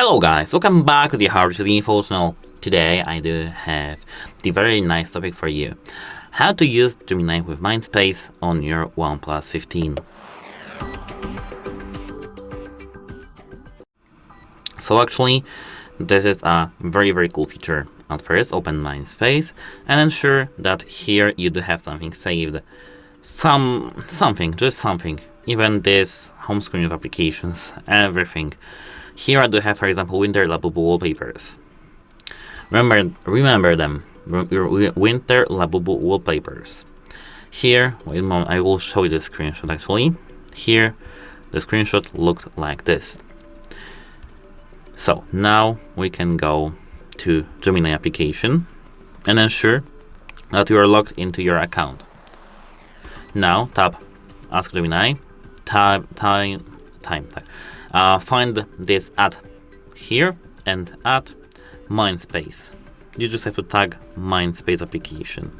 Hello guys, welcome back to the HardReset.Info channel. Today I do have the very nice topic for you. How to use Gemini with MindSpace on your OnePlus 15. So actually, this is a very cool feature. At first, open MindSpace and ensure that here you do have something saved. Just something. Even this home screen of applications, everything. Here I do have, for example, Winter Labubu wallpapers. Remember them. Winter Labubu wallpapers. Here, wait a moment, I will show you the screenshot actually. Here, the screenshot looked like this. So now we can go to Gemini application and ensure that you are logged into your account. Now tap Ask Gemini, find this add here and add MindSpace. You just have to tag MindSpace application.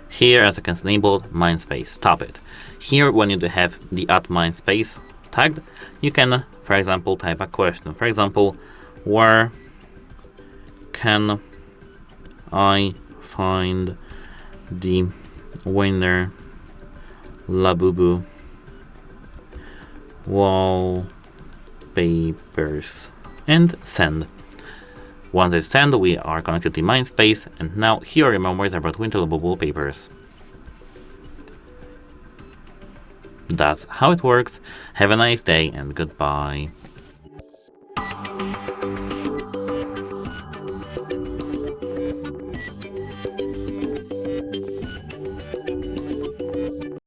Here, as I can enable MindSpace, tap it. Here, when you do have the add MindSpace tagged, you can, for example, type a question. For example, where can I find the Winter Labubu wallpapers, and send. Once it's sent, we are connected to MindSpace, and now here are memories about Winter Labubu wallpapers. That's how it works. Have a nice day and goodbye.